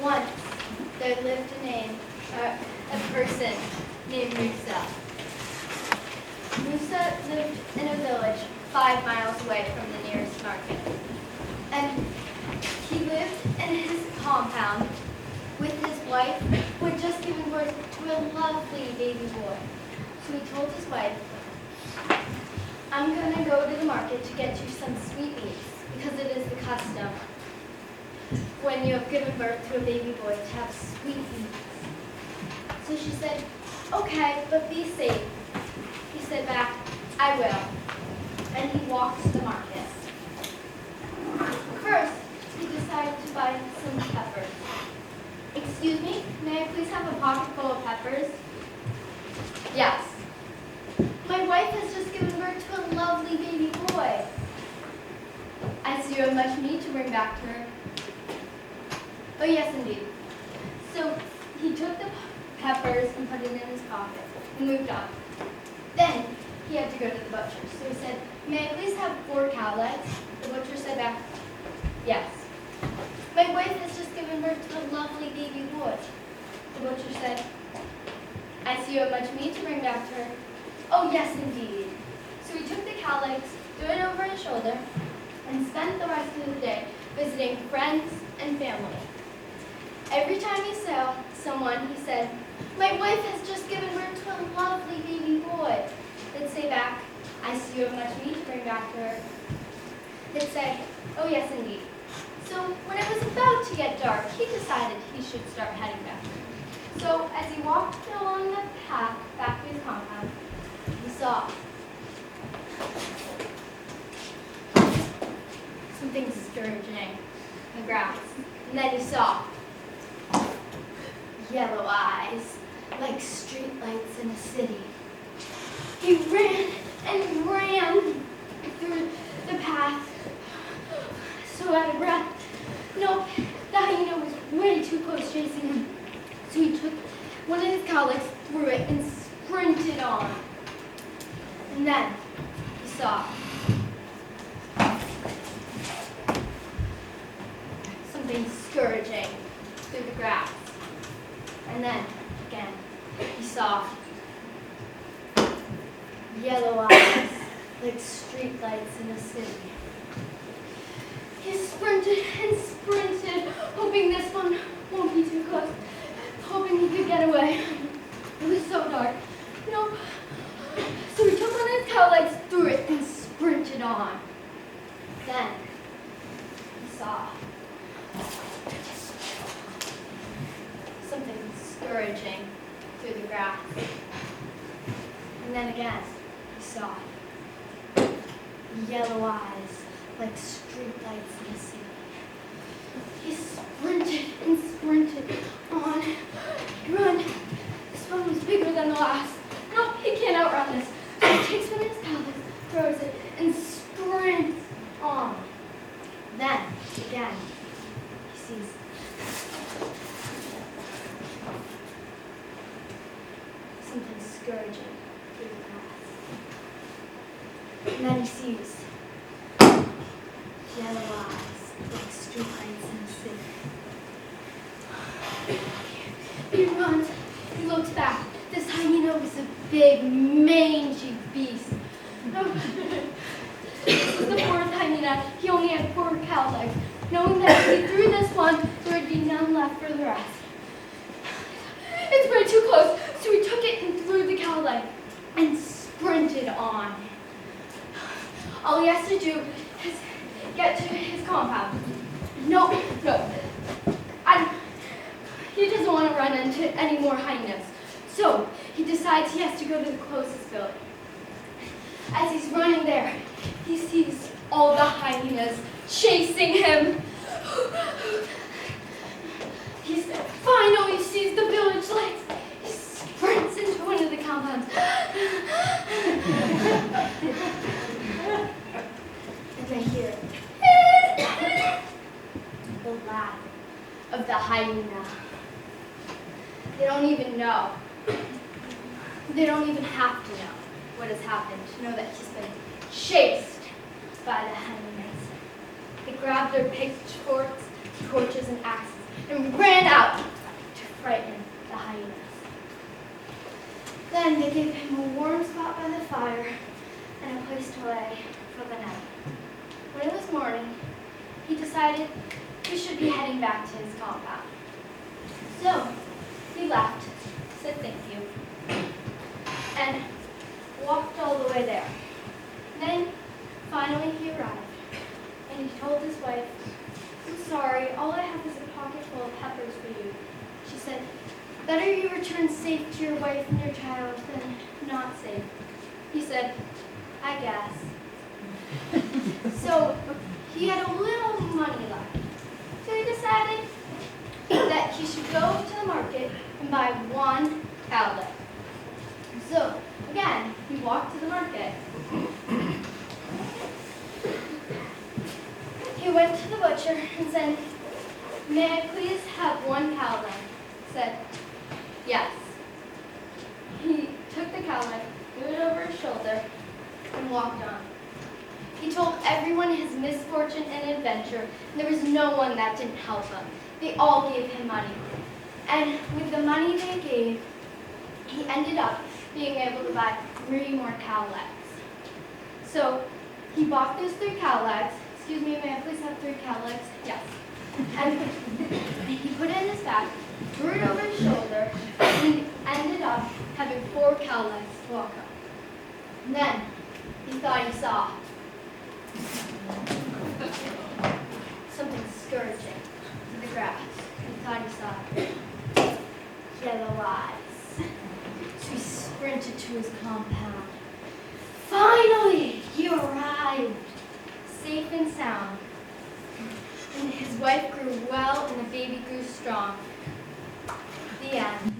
Once, there lived a person named Musa. Musa lived in a village 5 miles away from the nearest market. And he lived in his compound with his wife, who had just given birth to a lovely baby boy. So he told his wife, I'm going to go to the market to get you some sweetmeats, because it is the custom when you have given birth to a baby boy to have sweetmeats. So she said, okay, but be safe. He said back, I will. And he walked to the market. First, he decided to buy some peppers. Excuse me, may I please have a pocket full of peppers? Yes. My wife has just given birth to a lovely baby boy. I see you have much meat to bring back to her. Oh, yes, indeed. So he took the peppers and put it in his pocket and moved on. Then he had to go to the butcher. So he said, may I please have 4 cow legs? The butcher said back, yes. My wife has just given birth to a lovely baby boy. The butcher said, I see you have much meat to bring back to her. Oh, yes, indeed. So he took the cow legs, threw it over his shoulder, and spent the rest of the day visiting friends and family. Every time he saw someone, he said, my wife has just given birth to a lovely baby boy. They'd say back, I see you have much meat to bring back to her. They'd say, oh, yes, indeed. So when it was about to get dark, he decided he should start heading back. So as he walked along the path back to his compound, he saw something scourging the grass. And then he saw yellow eyes like streetlights in a city. He ran and ran through the path, so out of breath. No, the hyena was way too close chasing him. So he took one of his cow legs, threw it, and sprinted on. And then he saw something scourging through the grass. And then, again, he saw yellow eyes like streetlights in a city. He sprinted and sprinted, hoping this one won't be too close, hoping he could get away. It was so dark. Nope. So he took one of his cow legs, threw it, and sprinted on. Then yellow eyes like streetlights in the sea. He sprinted and sprinted on. Run! This one was bigger than the last. No, he can't outrun this. So he takes one of his pelvis, throws it, and sprints on. Then, again, he sees something scourging through the grass. And then he sees yellow eyes like streetlights in the city. He runs. He looks back. This hyena was a big, mangy beast. This was the fourth hyena. He only had 4 cow legs. Knowing that if he threw this one, there would be none left for the rest. It's way too close, so he took it and threw the cow leg and sprinted on. All he has to do is get to his compound. No. He doesn't want to run into any more hyenas. So he decides he has to go to the closest village. As he's running there, he sees all the hyenas chasing him. He finally sees the village lights. He sprints into one of the compounds. And they hear the laugh of the hyena. They don't even know. They don't even have to know what has happened to know that he's been chased by the hyenas. They grabbed their pitchforks, torches, and axes and ran out to frighten the hyenas. Then they gave him a warm spot by the fire and a place to lay for the night. When it was morning, he decided he should be heading back to his compound. So he left, said thank you, and walked all the way there. Then, finally, he arrived, and he told his wife, "I'm sorry, all I have is a pocket full of peppers for you." She said, "Better you return safe to your wife and your child than not safe." He said, "I guess." So, he had a little money left. So he decided that he should go to the market and buy 1 cow leg. So, again, he walked to the market. He went to the butcher and said, "May I please have 1 cow leg?" Said, "Yes." He took the cow leg, threw it over his shoulder, and walked on. He told everyone his misfortune and adventure, and there was no one that didn't help him. They all gave him money. And with the money they gave, he ended up being able to buy 3 more cow legs. So he bought those 3 cow legs. Excuse me, may I please have 3 cow legs? Yes. And he put it in his bag, threw it over his shoulder, and he ended up having 4 cow legs to walk on. And then he thought he saw something scourging through the grass. He thought he saw yellow eyes. So he sprinted to his compound. Finally, he arrived, safe and sound. And his wife grew well and the baby grew strong. The end.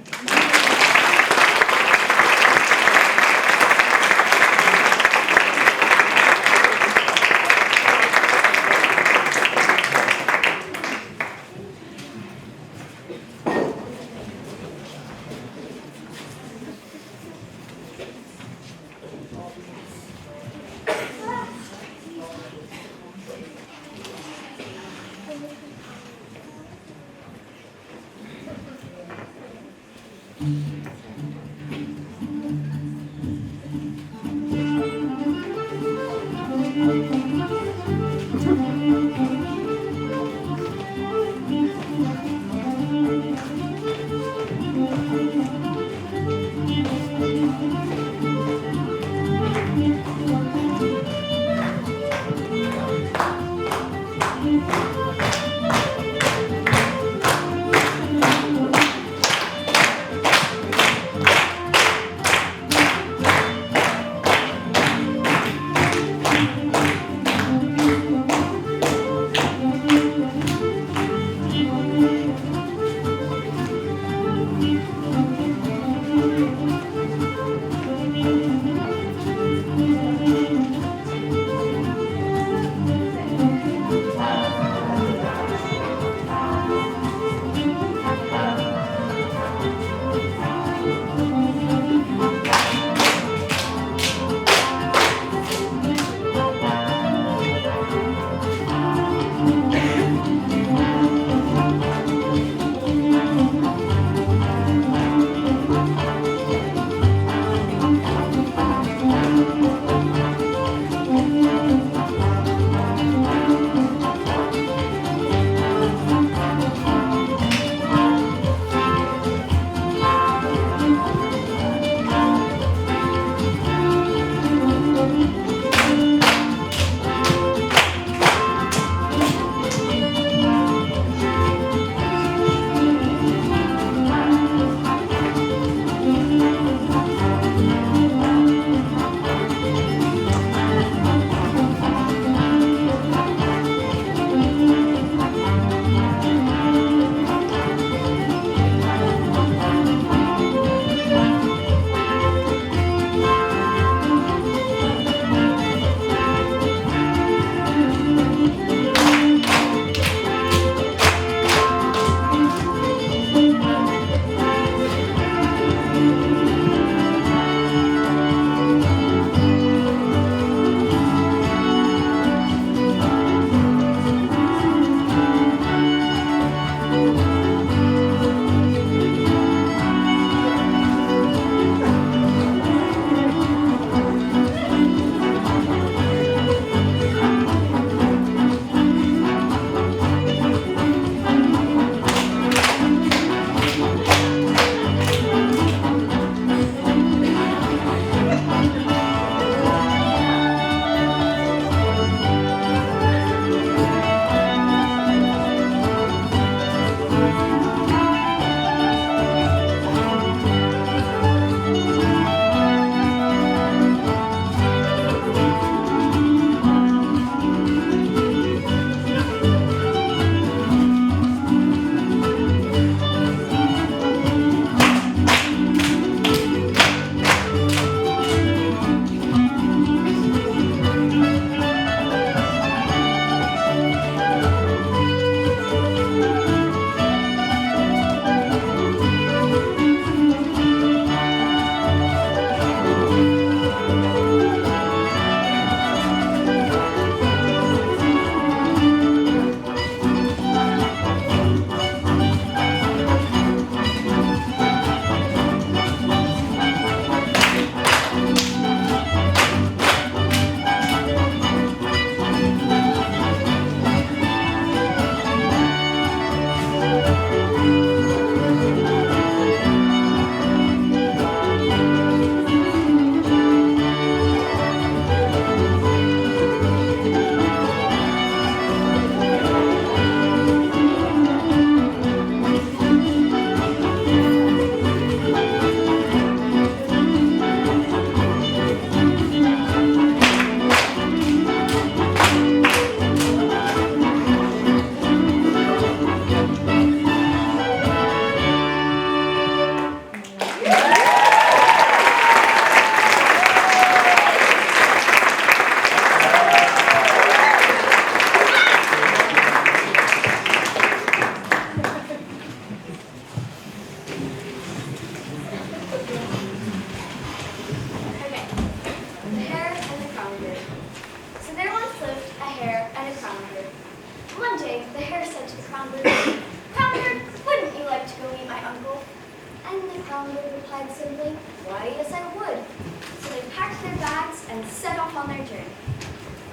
upon their journey.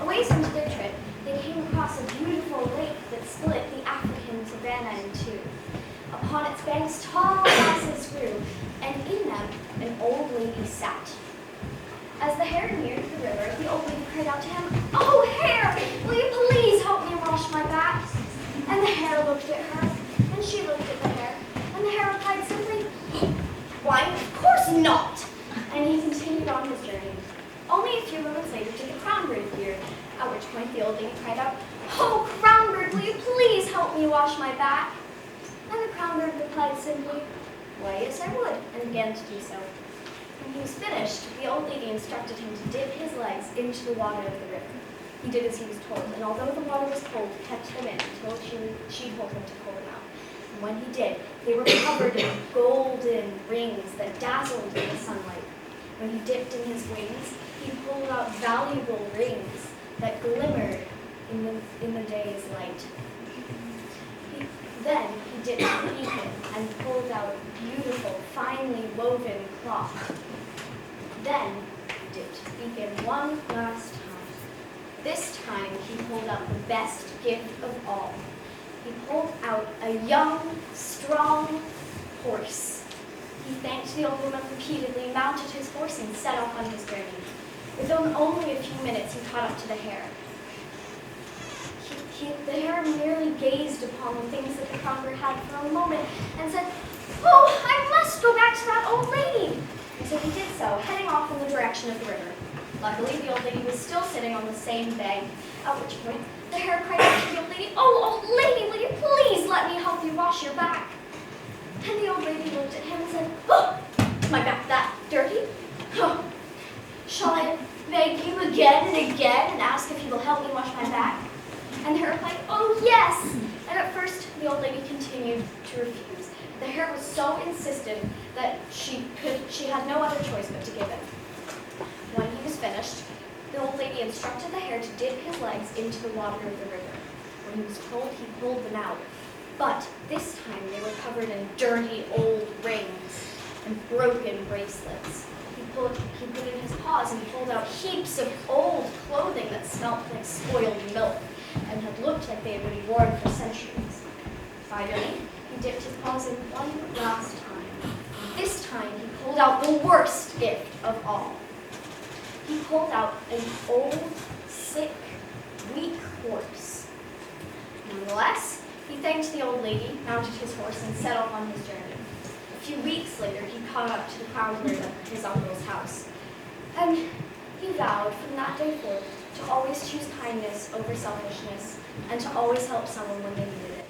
A ways into their trip, they came across a beautiful lake that split the African savanna in two. Upon its banks, tall grasses grew, and in them an old lady sat. As the hare neared the river, the old lady cried out to him, "Oh, hare, will you please help me wash my back?" And the hare looked at her, and she looked at the hare, and the hare replied simply, "Why, of course not!" And he continued on his journey. Only a few moments later did the crown bird appear, at which point the old lady cried out, "Oh, crown bird, will you please help me wash my back?" And the crown bird replied simply, "Why, yes, I would," and began to do so. When he was finished, the old lady instructed him to dip his legs into the water of the river. He did as he was told, and although the water was cold, he kept them in until she told him to pull them out. And when he did, they were covered in golden rings that dazzled in the sunlight. When he dipped in his wings, he pulled out valuable rings that glimmered in the day's light. Then he dipped his beak in and pulled out beautiful, finely woven cloth. Then he dipped his beak in one last time. This time he pulled out the best gift of all. He pulled out a young, strong horse. He thanked the old woman repeatedly, mounted his horse, and set off on his journey. Within only a few minutes, he caught up to the hare. The hare merely gazed upon the things that the crown bird had for a moment and said, "Oh, I must go back to that old lady." And so he did so, heading off in the direction of the river. Luckily, the old lady was still sitting on the same bank, at which point the hare cried out to the old lady, "Oh, old lady, will you please let me help you wash your back?" And the old lady looked at him and said, "Oh, is my back that dirty? Oh, shall I beg you again and again and ask if you will help me wash my back?" And the hare replied, "Oh, yes." And at first, the old lady continued to refuse. The hare was so insistent that she had no other choice but to give in. When he was finished, the old lady instructed the hare to dip his legs into the water of the river. When he was told, he pulled them out. But this time they were covered in dirty old rings and broken bracelets. He put in his paws and pulled out heaps of old clothing that smelt like spoiled milk and had looked like they had been worn for centuries. Finally, he dipped his paws in one last time. This time he pulled out the worst gift of all. He pulled out an old, sick, weak horse. Nonetheless, he thanked the old lady, mounted his horse, and set off on his journey. A few weeks later, he caught up to the crown bird at his uncle's house. And he vowed from that day forth to always choose kindness over selfishness and to always help someone when they needed it.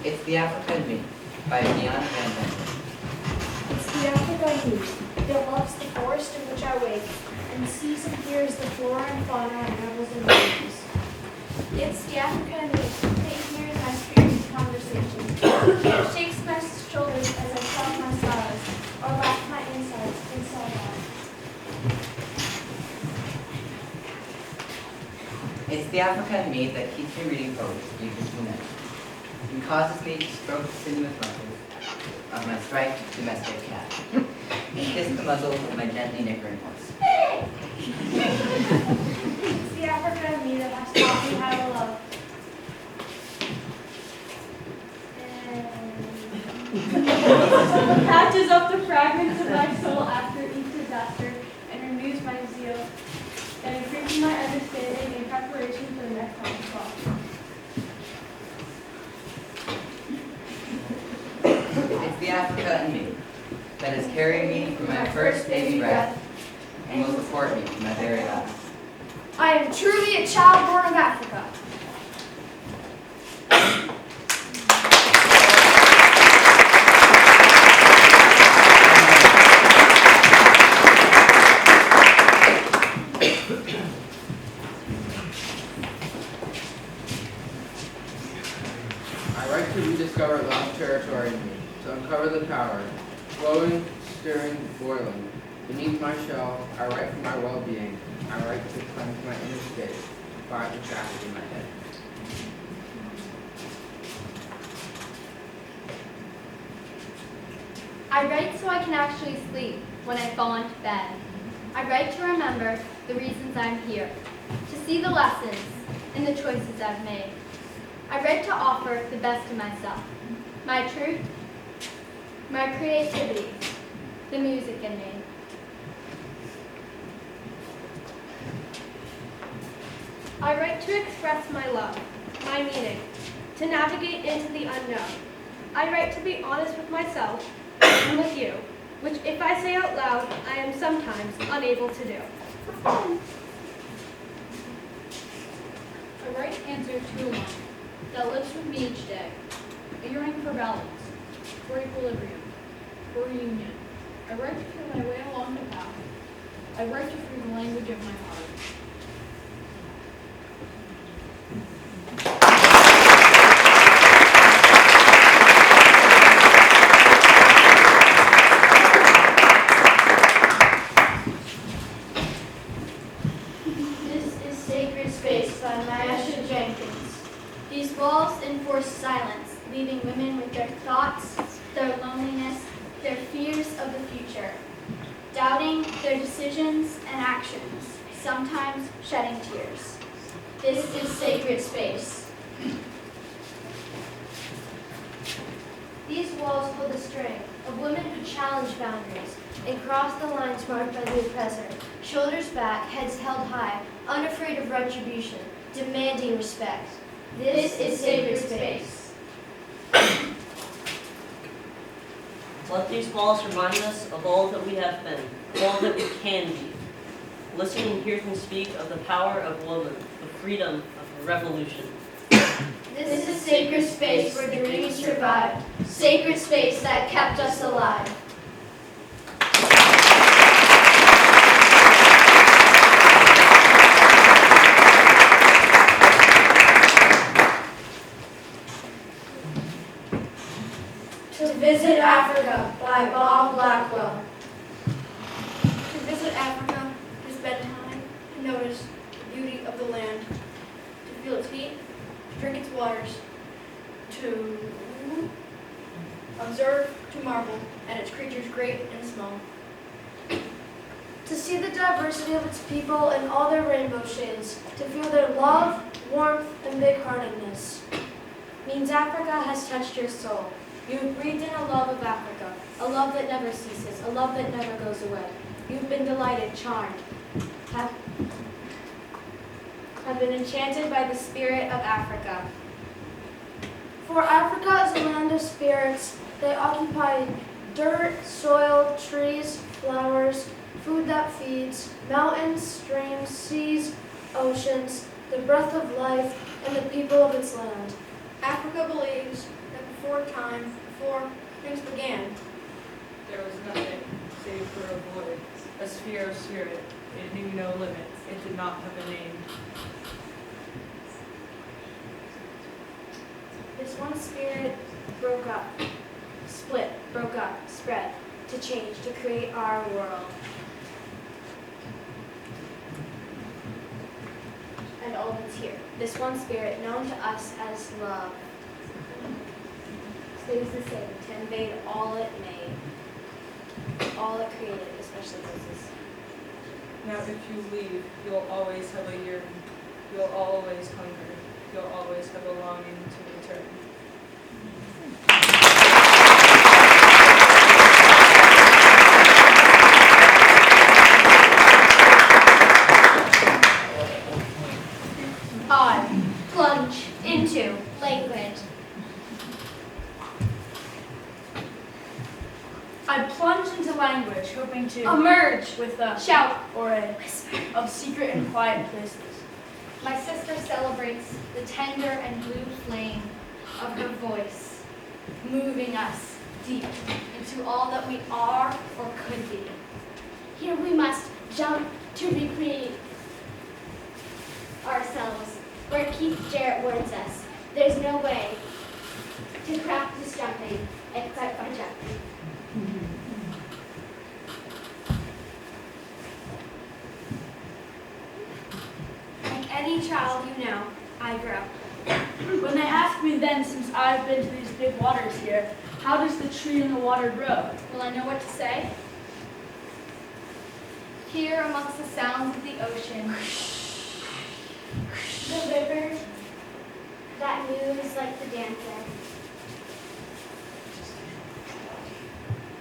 It's the Africa in Me by Dion Van Zandt. It's the Africa in me that loves the forest in which I wake and sees and hears the flora and fauna and revels in movies. It's the Africa in me that hears my spirited conversations, that shakes my shoulders as I sob my sighs or laugh my insides inside out. It's the Africa in me that keeps me reading poetry evening and night, and causes me to stroke the sinuous muscles of my striped domestic cat, and kiss the muzzle of my gently nickering horse. It's the Africa in me that has taught me how to love. And patches up the fragments of my soul after each disaster and renews my zeal and increases my understanding in preparation for the next onslaught. It's the Africa in me that has carried me from my first baby breath and will support me to my very last. I am truly a child born of Africa. I write to rediscover lost territory in me, to uncover the power, flowing, stirring, boiling. Beneath my shell, I write for my well-being. I write to cleanse my inner state, to fight the traffic in my head. I write so I can actually sleep when I fall into bed. I write to remember the reasons I'm here, to see the lessons in the choices I've made. I write to offer the best of myself, my truth, my creativity, the music in me. I write to express my love, my meaning, to navigate into the unknown. I write to be honest with myself and with you, which if I say out loud, I am sometimes unable to do. I write answer to a line that lives with me each day. A yearning for balance, for equilibrium, for union. I write to feel my way along the path. I write to free the language of my heart. This is Sacred Space by Nyasha Jenkins. These walls enforce silence, leaving women with their thoughts, their loneliness, their fears of the future, doubting their decisions and actions, sometimes shedding tears. This is Sacred Space. These walls hold the strength of women who challenge boundaries and cross the lines marked by the oppressor, shoulders back, heads held high, unafraid of retribution, demanding respect. This is Sacred Space. Let these walls remind us of all that we have been, of all that we can be. Listen and hear them speak of the power of woman, the freedom of a revolution. This is Sacred Space where dreams survived, sacred space that kept us alive. To Visit Africa by Bob Blackwell. To visit Africa, to spend time, to notice the beauty of the land, to feel its heat, to drink its waters, to observe, to marvel at its creatures great and small. To see the diversity of its people in all their rainbow shades, to feel their love, warmth, and big-heartedness. Means Africa has touched your soul. You have breathed in a love of Africa, a love that never ceases, a love that never goes away. You've been delighted, charmed, have been enchanted by the spirit of Africa. For Africa is a land of spirits. They occupy dirt, soil, trees, flowers, food that feeds, mountains, streams, seas, oceans, the breath of life, and the people of its land. Africa believes that before things began. There was nothing save for a void, a sphere of spirit. It knew no limits. It did not have a name. This one spirit broke up, spread, to change, to create our world. And all that's here. This one spirit, known to us as love, stays the same, to invade all it made, all it created, especially Moses. Now if you leave, you'll always have a yearning. You'll always hunger. You'll always have a longing to return. I plunge into language. I plunge into language, hoping to Emerge with a shout, or a of secret and quiet places. My sister celebrates the tender and blue flame of her voice, moving us deep into all that we are or could be. Here we must jump to recreate ourselves, where Keith Jarrett warns us. There's no way to practice jumping except by jumping. Like any child you know, I grow. When they ask me then, since I've been to these big waters here, how does the tree in the water grow? Will I know what to say? Here amongst the sounds of the ocean, The river that moves like the dancer.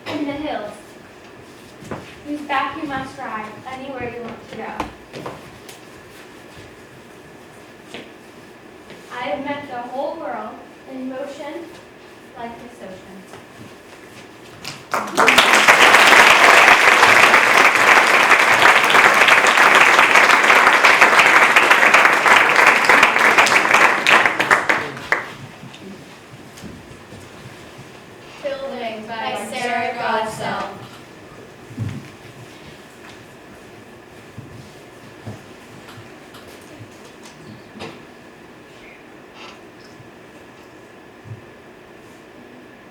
In the hills, whose back you must ride anywhere you want to go. I have met the whole world in motion like this ocean. Building by Sarah Godsell.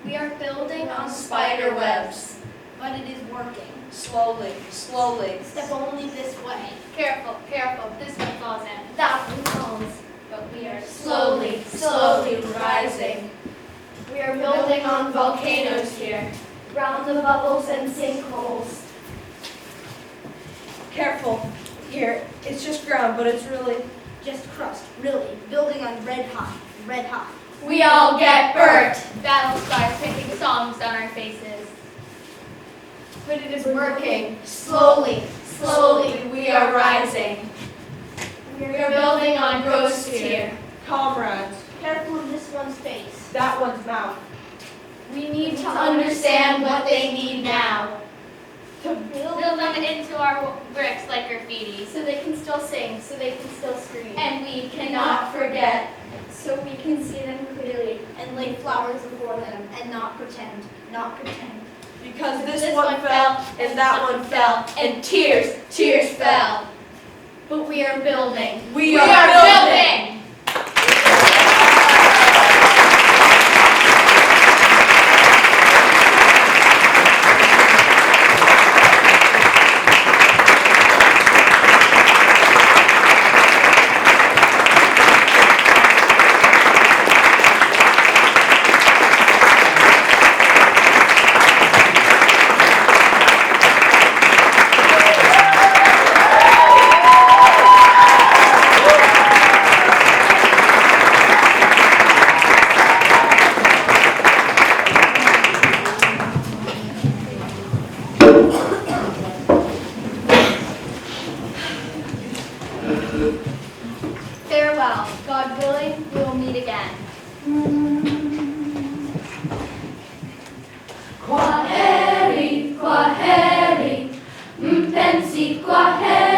We are building on spider webs, but it is working. Slowly, slowly. Step only this way. Careful, careful, this one falls in. That one falls. But we are slowly, slowly rising. We are building on volcanoes here, round the bubbles and sinkholes. Careful. Here, it's just ground, but it's really... Just crust, really, building on red hot, red hot. We all get burnt. Battle scars picking songs on our faces. But it is working. Slowly, slowly, we are rising. We are building on ghosts here. Comrades, Careful of this one's face. that one's mouth. We need to understand what they need now. To build Build them into our bricks like graffiti. so they can still sing, so they can still scream. And we cannot forget. So we can see them clearly and lay flowers before them and not pretend, not pretend. Because this one fell, and that one fell, and tears, tears fell. But we are building. We are building. Farewell. God willing, we will meet again. Quaheri, pensi, quaheri.